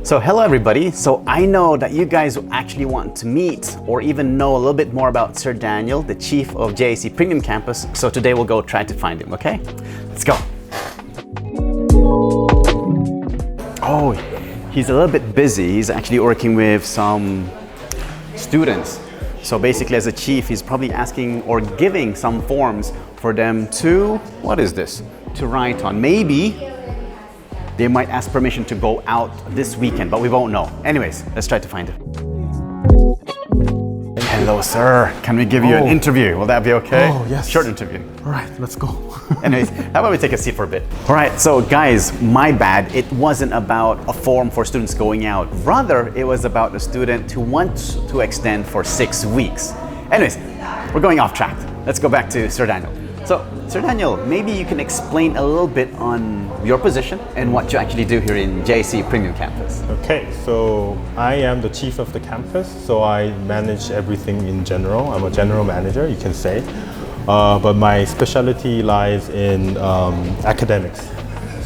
So hello everybody. So I know that you guys actually want to meet or even know a little bit more about Sir Daniel, the chief of JIC Premium Campus. So today we'll go try to find him, okay? Let's go. Oh, he's a little bit busy. He's actually working with some students. So basically as a chief, he's probably asking or giving some forms for them to, what is this? To write on. Maybe they might ask permission to go out this weekend, but we won't know. Anyways, let's try to find him. Hello, sir. Can we give you an interview? Will that be okay? Oh, yes. Short interview. All right, let's go. Anyways, how about we take a seat for a bit? All right, so guys, my bad. It wasn't about a form for students going out. Rather, it was about a student who wants to extend for 6 weeks. Anyways, we're going off track. Let's go back to Sir Daniel. So, Sir Daniel, maybe you can explain a little bit on your position and what you actually do here in JIC Premium Campus. Okay, so I am the chief of the campus, so I manage everything in general. I'm a general manager, you can say. But my specialty lies in academics.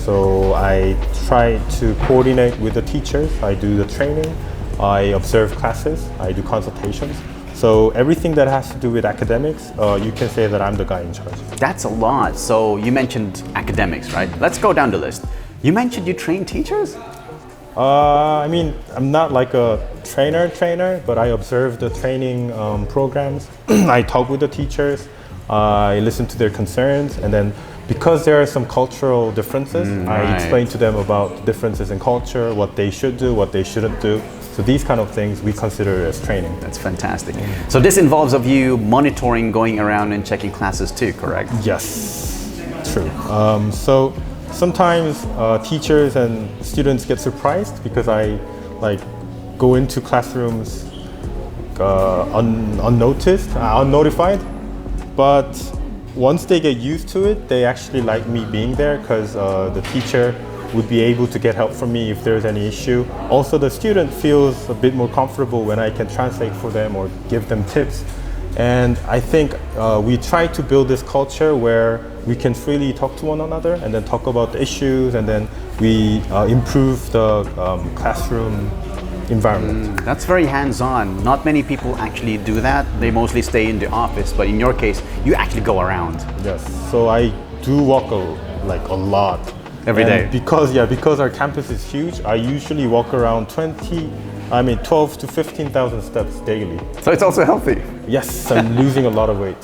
So I try to coordinate with the teachers, I do the training, I observe classes, I do consultations. So everything that has to do with academics, you can say that I'm the guy in charge. That's a lot. So you mentioned academics, right? Let's go down the list. You mentioned you train teachers? I mean, I'm not like a trainer, but I observe the training programs. I talk with the teachers, I listen to their concerns, and then because there are some cultural differences, I explain to them about differences in culture, what they should do, what they shouldn't do. So these kind of things we consider as training. That's fantastic. So this involves of you monitoring, going around and checking classes too, correct? Yes, true. So sometimes teachers and students get surprised because I go into classrooms unnoticed, unnotified. But once they get used to it, they actually like me being there because the teacher would be able to get help from me if there's any issue. Also, the student feels a bit more comfortable when I can translate for them or give them tips. And I think we try to build this culture where we can freely talk to one another and then talk about the issues, and then we improve the classroom environment. That's very hands-on. Not many people actually do that. They mostly stay in the office, but in your case, you actually go around. Yes, so I do walk a lot. Every day. Because our campus is huge, I usually walk around 12 to 15,000 steps daily. So it's also healthy. Yes, I'm losing a lot of weight.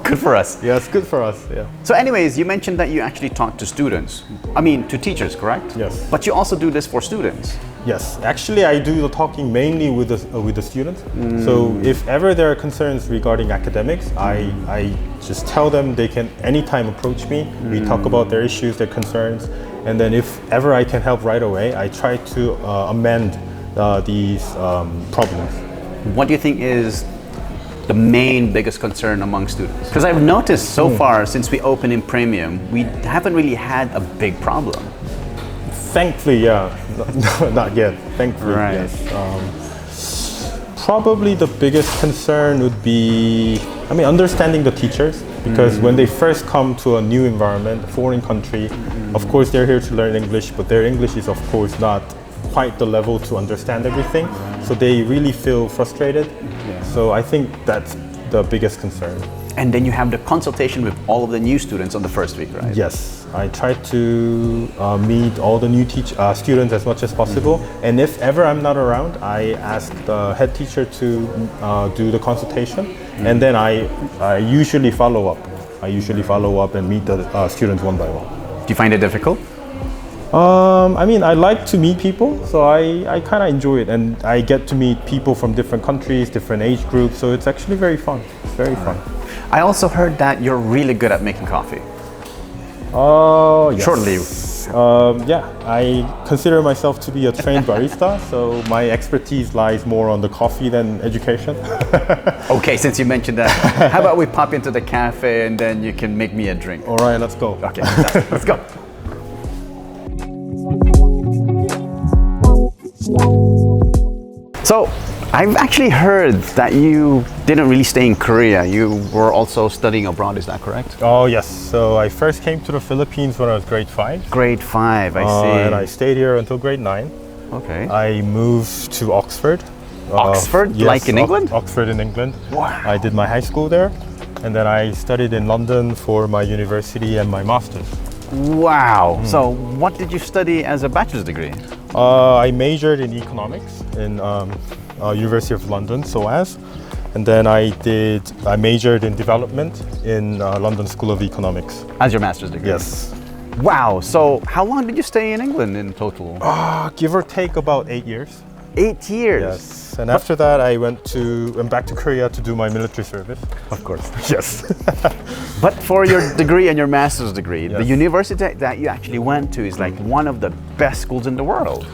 Good for us. Yes, good for us, yeah. So anyways, you mentioned that you actually talk to students. I mean, to teachers, correct? Yes. But you also do this for students. Yes, actually I do the talking mainly with the students. So if ever there are concerns regarding academics, I just tell them they can anytime approach me. We talk about their issues, their concerns, and then if ever I can help right away, I try to amend these problems. What do you think is the main biggest concern among students? Because I've noticed so far since we opened in Premium, we haven't really had a big problem. Thankfully, yeah. Not yet. Thankfully, right. Yes. Probably the biggest concern would be, understanding the teachers. Because when they first come to a new environment, a foreign country, of course they're here to learn English, but their English is of course not quite the level to understand everything. So they really feel frustrated. So I think that's the biggest concern. And then you have the consultation with all of the new students on the first week, right? Yes, I try to meet all the new students as much as possible. And if ever I'm not around, I ask the head teacher to do the consultation. And then I usually follow up. I usually follow up and meet the students one by one. Do you find it difficult? I like to meet people, so I kind of enjoy it. And I get to meet people from different countries, different age groups, so it's actually very fun. It's very fun. I also heard that you're really good at making coffee. Oh, yes. Shortly. Yeah, I consider myself to be a trained barista, so my expertise lies more on the coffee than education. Okay, since you mentioned that, how about we pop into the cafe and then you can make me a drink? All right, let's go. Okay, let's go. So, I've actually heard that you didn't really stay in Korea. You were also studying abroad, is that correct? Oh, yes. So I first came to the Philippines when I was grade 5. Grade 5, I see. And I stayed here until grade 9. Okay. I moved to Oxford. Oxford, yes, like in England? Oxford in England. Wow. I did my high school there, and then I studied in London for my university and my master's. Wow. So what did you study as a bachelor's degree? I majored in economics in University of London, SOAS, and then I majored in development in London School of Economics. As your master's degree? Yes. Wow. So how long did you stay in England in total? Give or take about 8 years. 8 years? Yes. And after that, I went back to Korea to do my military service. Of course. Yes. But for your degree and your master's degree, the Yes. university that you actually went to is like one of the best schools in the world.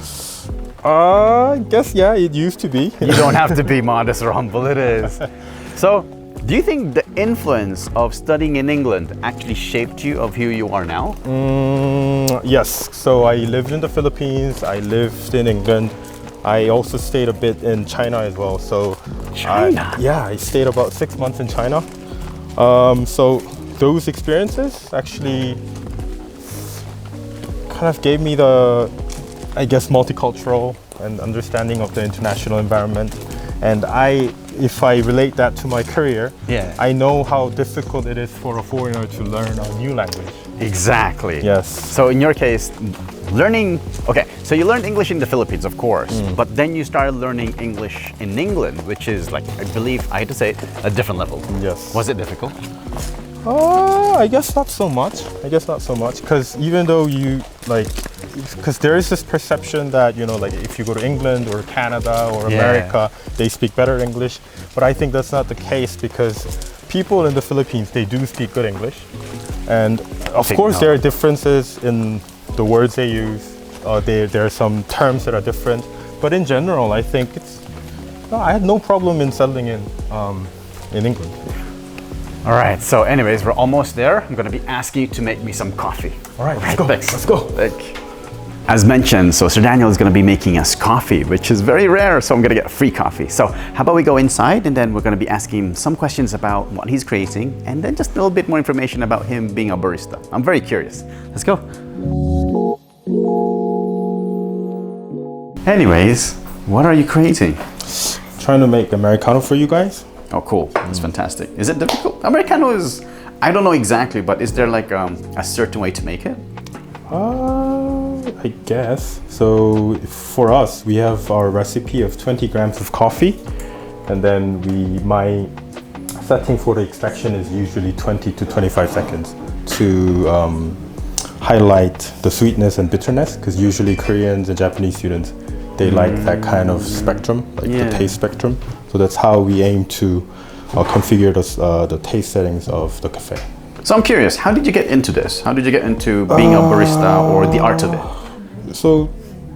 I guess, yeah, it used to be. You don't have to be modest or humble, it is. So, do you think the influence of studying in England actually shaped you of who you are now? Yes. So I lived in the Philippines, I lived in England. I also stayed a bit in China as well. So China? I stayed about 6 months in China. So those experiences actually kind of gave me the, I guess, multicultural and understanding of the international environment. And if I relate that to my career, Yeah. I know how difficult it is for a foreigner to learn a new language. Exactly. Yes. So in your case, so you learned English in the Philippines, of course, but then you started learning English in England, which is like, I believe, I hate to say it, a different level. Yes. Was it difficult? I guess not so much. Because even though because there is this perception that, like if you go to England or Canada or Yeah. America, they speak better English. But I think that's not the case because people in the Philippines, they do speak good English. And of course, there are differences in the words they use. There are some terms that are different. But in general, I think I had no problem in settling in England. All right, so anyways, we're almost there. I'm gonna be asking you to make me some coffee. All right, let's go. Thanks. Let's go. As mentioned, so Sir Daniel is gonna be making us coffee, which is very rare, so I'm gonna get free coffee. So how about we go inside and then we're gonna be asking him some questions about what he's creating and then just a little bit more information about him being a barista. I'm very curious. Let's go. Anyways, what are you creating? Trying to make Americano for you guys. Oh, cool. That's fantastic. Is it difficult? Americano is, I don't know exactly, but is there like a certain way to make it? I guess. So for us, we have our recipe of 20 grams of coffee. And then my setting for the extraction is usually 20 to 25 seconds to highlight the sweetness and bitterness. Because usually Koreans and Japanese students, they like that kind of spectrum, like the taste spectrum. So that's how we aim to configure the taste settings of the cafe. So I'm curious, how did you get into this? How did you get into being a barista or the art of it? So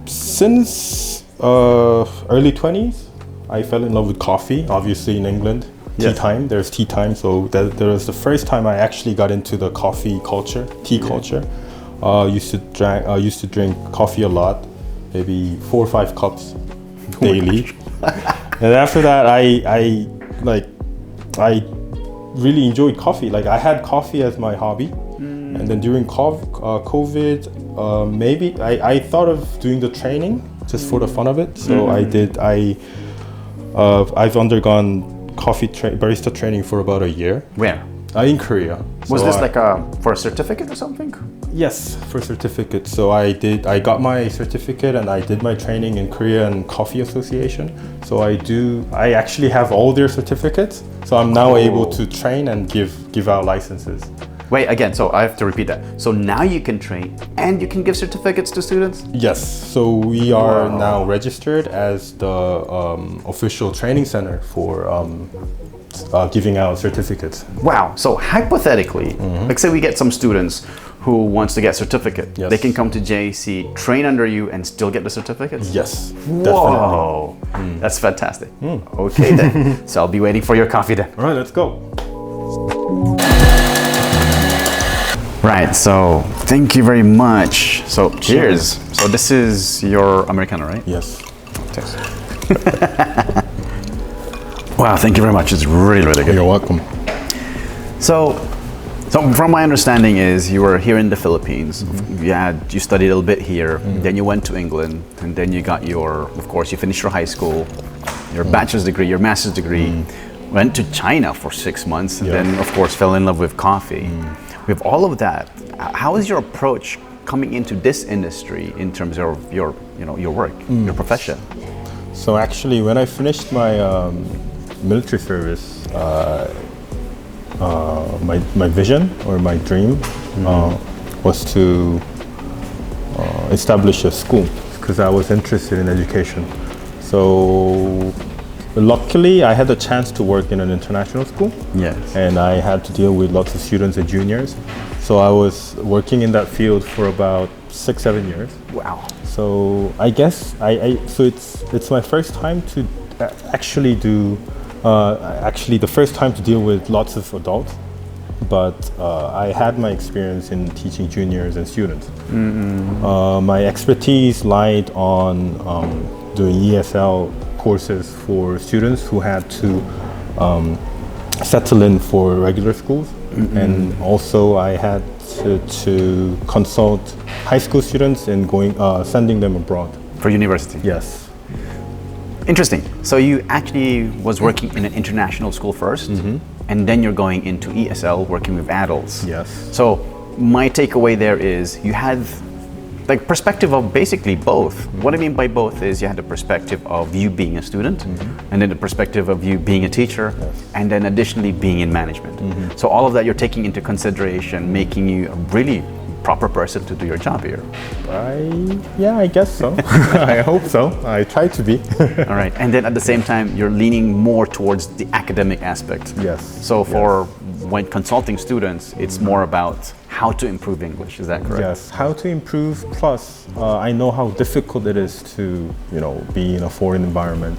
since early 20s, I fell in love with coffee, obviously in England. Tea time, there's tea time. So that was the first time I actually got into the coffee culture, tea culture. Used to drink coffee a lot, maybe 4 or 5 cups daily. And after that, I really enjoyed coffee. Like I had coffee as my hobby. And then during COVID, maybe I thought of doing the training just for the fun of it. So I've undergone barista training for about a year. Where? In Korea. Was this for a certificate or something? Yes, for certificate. So I got my certificate and I did my training in Korean Coffee Association. So I actually have all their certificates. So I'm now able to train and give out licenses. Wait, again, so I have to repeat that. So now you can train and you can give certificates to students? Yes, so we are now registered as the official training center for giving out certificates. Wow, so hypothetically, like say we get some students who wants to get certificate. Yes. They can come to JIC, train under you and still get the certificates? Yes, Whoa, that's fantastic. Okay then, so I'll be waiting for your coffee then. All right, let's go. Right, so thank you very much. So cheers. So this is your Americano, right? Yes. Cheers. Wow, thank you very much. It's really, really good. You're welcome. So So from my understanding is you were here in the Philippines, you studied a little bit here, then you went to England, and then you got of course you finished your high school, your bachelor's degree, your master's degree, went to China for 6 months, and then of course fell in love with coffee. With all of that, how is your approach coming into this industry in terms of your work, your profession? So actually, when I finished my military service, my vision or my dream was to establish a school because I was interested in education. So luckily, I had a chance to work in an international school. Yes. And I had to deal with lots of students and juniors. So I was working in that field for about 6-7 years. Wow. So I guess so it's my first time to actually do the first time to deal with lots of adults, but I had my experience in teaching juniors and students. My expertise lied on doing ESL courses for students who had to settle in for regular schools, and also I had to consult high school students in sending them abroad. For university? Yes. Interesting. So you actually was working in an international school first, and then you're going into ESL, working with adults. Yes. So my takeaway there is you had like perspective of basically both. What I mean by both is you had the perspective of you being a student, and then the perspective of you being a teacher, and then additionally being in management. So all of that you're taking into consideration, making you a really proper person to do your job here. I guess so. I hope so. I try to be. All right, and then at the same time, you're leaning more towards the academic aspect. Yes. So when consulting students, it's more about how to improve English. Is that correct? Yes, how to improve. Plus, I know how difficult it is to, be in a foreign environment.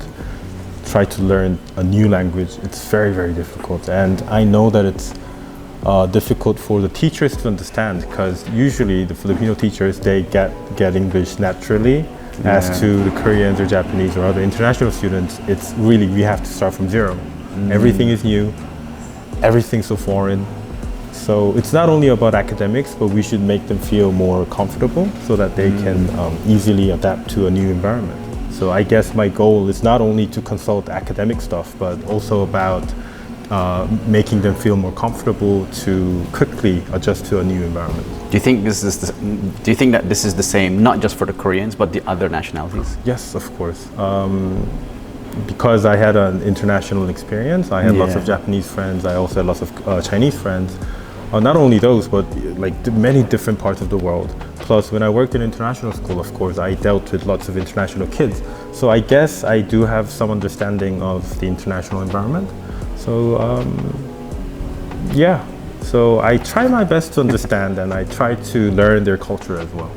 Try to learn a new language. It's very, very difficult, and I know that it's difficult for the teachers to understand because usually the Filipino teachers they get English naturally. As to the Koreans or Japanese or other international students, it's really we have to start from zero. Everything is new, everything's so foreign. So it's not only about academics, but we should make them feel more comfortable so that they can easily adapt to a new environment. So I guess my goal is not only to consult academic stuff, but also about making them feel more comfortable to quickly adjust to a new environment. Do you think that this is the same, not just for the Koreans, but the other nationalities? Yes, of course. Because I had an international experience, I had lots of Japanese friends. I also had lots of Chinese friends. Not only those, but like many different parts of the world. Plus, when I worked in international school, of course, I dealt with lots of international kids. So I guess I do have some understanding of the international environment. So so I try my best to understand and I try to learn their culture as well.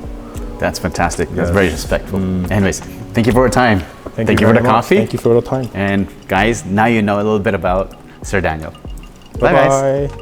That's fantastic. That's very respectful. Anyways, thank you for your time. Thank you for the coffee. Thank you for the time. And guys, now you know a little bit about Sir Daniel. Bye Bye guys. Bye.